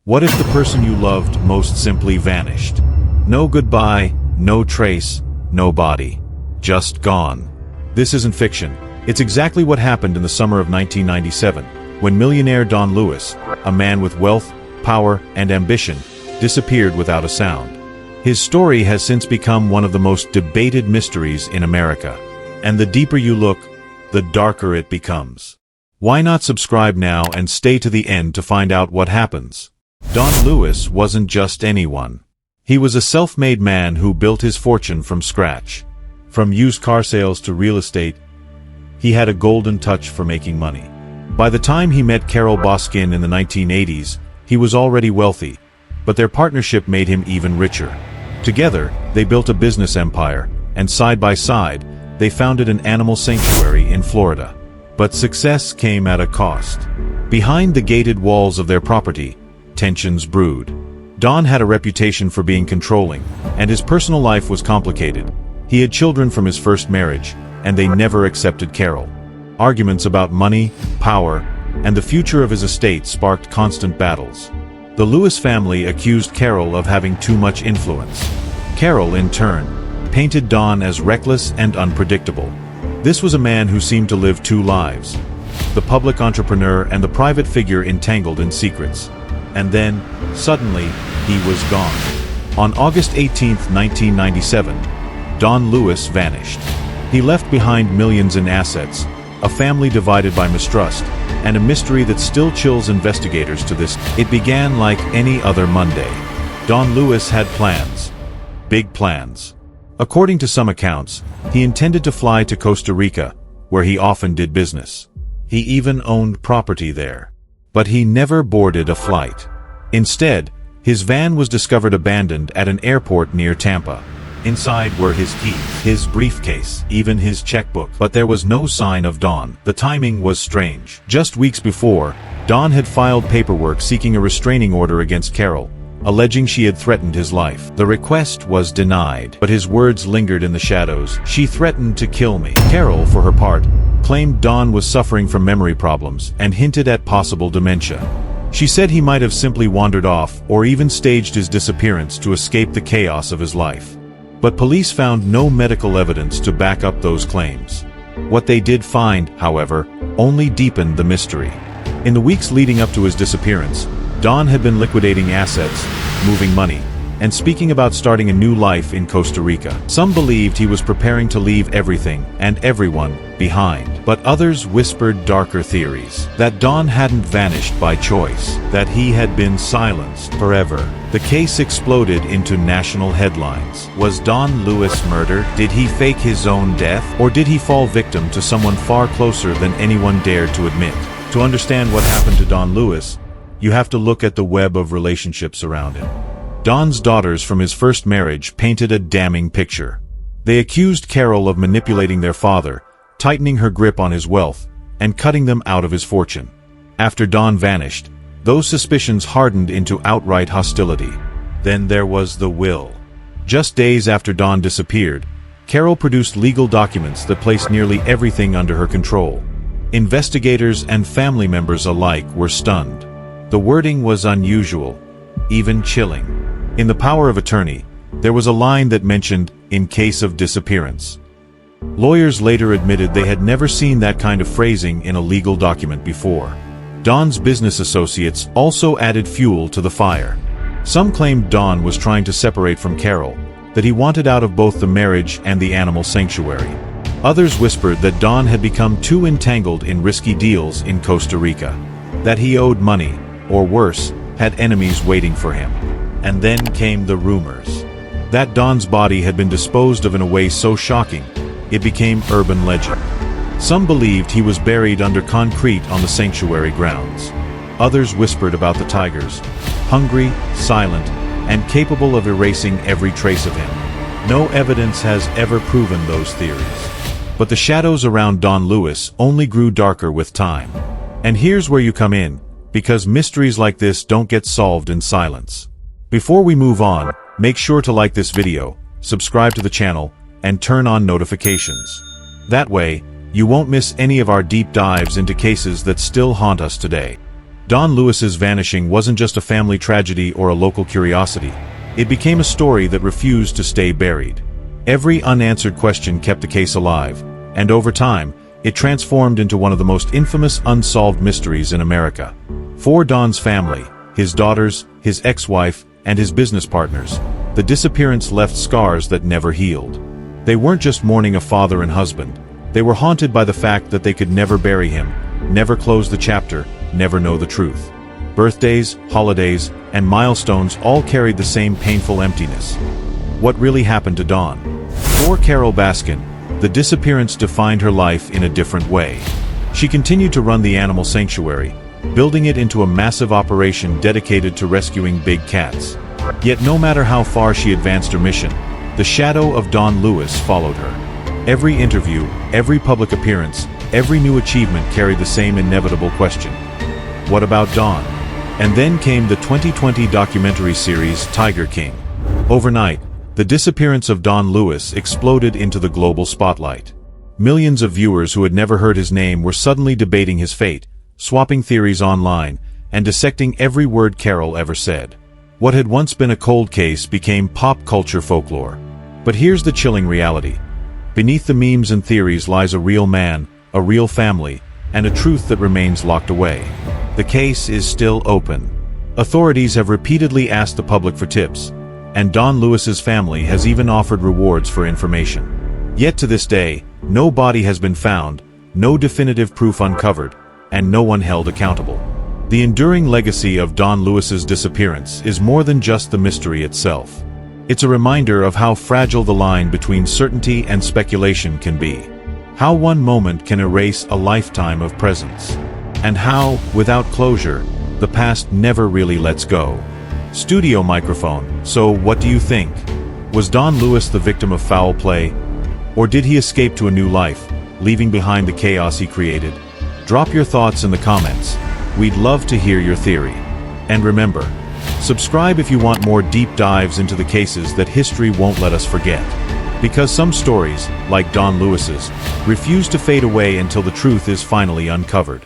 What if the person you loved most simply vanished? No goodbye, no trace, no body. Just gone. This isn't fiction. It's exactly what happened in the summer of 1997, when millionaire Don Lewis, a man with wealth, power, and ambition, disappeared without a sound. His story has since become one of the most debated mysteries in America. And the deeper you look, the darker it becomes. Why not subscribe now and stay to the end to find out what happens? Don Lewis wasn't just anyone. He was a self-made man who built his fortune from scratch. From used car sales to real estate, he had a golden touch for making money. By the time he met Carole Baskin in the 1980s, he was already wealthy, but their partnership made him even richer. Together, they built a business empire, and side by side, they founded an animal sanctuary in Florida. But success came at a cost. Behind the gated walls of their property, tensions brewed. Don had a reputation for being controlling, and his personal life was complicated. He had children from his first marriage, and they never accepted Carole. Arguments about money, power, and the future of his estate sparked constant battles. The Lewis family accused Carole of having too much influence. Carole, in turn, painted Don as reckless and unpredictable. This was a man who seemed to live two lives: the public entrepreneur and the private figure entangled in secrets. And then, suddenly, he was gone. On August 18, 1997, Don Lewis vanished. He left behind millions in assets, a family divided by mistrust, and a mystery that still chills investigators to this day. It began like any other Monday. Don Lewis had plans. Big plans. According to some accounts, he intended to fly to Costa Rica, where he often did business. He even owned property there. But he never boarded a flight. Instead, his van was discovered abandoned at an airport near Tampa. Inside were his keys, his briefcase, even his checkbook. But there was no sign of Don. The timing was strange. Just weeks before, Don had filed paperwork seeking a restraining order against Carole, alleging she had threatened his life. The request was denied, but his words lingered in the shadows. "She threatened to kill me." Carole, for her part, claimed Don was suffering from memory problems and hinted at possible dementia. She said he might have simply wandered off or even staged his disappearance to escape the chaos of his life. But police found no medical evidence to back up those claims. What they did find, however, only deepened the mystery. In the weeks leading up to his disappearance, Don had been liquidating assets, moving money, and speaking about starting a new life in Costa Rica. Some believed he was preparing to leave everything and everyone behind, but others whispered darker theories. That Don hadn't vanished by choice, that he had been silenced forever. The case exploded into national headlines. Was Don Lewis murdered? Did he fake his own death? Or did he fall victim to someone far closer than anyone dared to admit? To understand what happened to Don Lewis, you have to look at the web of relationships around him. Don's daughters from his first marriage painted a damning picture. They accused Carole of manipulating their father, tightening her grip on his wealth, and cutting them out of his fortune. After Don vanished, those suspicions hardened into outright hostility. Then there was the will. Just days after Don disappeared, Carole produced legal documents that placed nearly everything under her control. Investigators and family members alike were stunned. The wording was unusual, even chilling. In the power of attorney, there was a line that mentioned, "in case of disappearance." Lawyers later admitted they had never seen that kind of phrasing in a legal document before. Don's business associates also added fuel to the fire. Some claimed Don was trying to separate from Carole, that he wanted out of both the marriage and the animal sanctuary. Others whispered that Don had become too entangled in risky deals in Costa Rica, that he owed money, or worse, had enemies waiting for him. And then came the rumors that Don's body had been disposed of in a way so shocking, it became urban legend. Some believed he was buried under concrete on the sanctuary grounds. Others whispered about the tigers, hungry, silent, and capable of erasing every trace of him. No evidence has ever proven those theories. But the shadows around Don Lewis only grew darker with time. And here's where you come in, because mysteries like this don't get solved in silence. Before we move on, make sure to like this video, subscribe to the channel, and turn on notifications. That way, you won't miss any of our deep dives into cases that still haunt us today. Don Lewis's vanishing wasn't just a family tragedy or a local curiosity. It became a story that refused to stay buried. Every unanswered question kept the case alive, and over time, it transformed into one of the most infamous unsolved mysteries in America. For Don's family, his daughters, his ex-wife, and his business partners, the disappearance left scars that never healed. They weren't just mourning a father and husband. They were haunted by the fact that they could never bury him, never close the chapter, never know the truth. Birthdays, holidays, and milestones all carried the same painful emptiness. What really happened to Dawn? For Carole Baskin, the disappearance defined her life in a different way. She continued to run the animal sanctuary, building it into a massive operation dedicated to rescuing big cats. Yet no matter how far she advanced her mission, the shadow of Don Lewis followed her. Every interview, every public appearance, every new achievement carried the same inevitable question. What about Don? And then came the 2020 documentary series Tiger King. Overnight, the disappearance of Don Lewis exploded into the global spotlight. Millions of viewers who had never heard his name were suddenly debating his fate, swapping theories online, and dissecting every word Carole ever said. What had once been a cold case became pop culture folklore. But here's the chilling reality. Beneath the memes and theories lies a real man, a real family, and a truth that remains locked away. The case is still open. Authorities have repeatedly asked the public for tips, and Don Lewis's family has even offered rewards for information. Yet to this day, no body has been found, no definitive proof uncovered, and no one held accountable. The enduring legacy of Don Lewis's disappearance is more than just the mystery itself. It's a reminder of how fragile the line between certainty and speculation can be. How one moment can erase a lifetime of presence. And how, without closure, the past never really lets go. Studio microphone, so what do you think? Was Don Lewis the victim of foul play? Or did he escape to a new life, leaving behind the chaos he created? Drop your thoughts in the comments. We'd love to hear your theory. And remember, subscribe if you want more deep dives into the cases that history won't let us forget. Because some stories, like Don Lewis's, refuse to fade away until the truth is finally uncovered.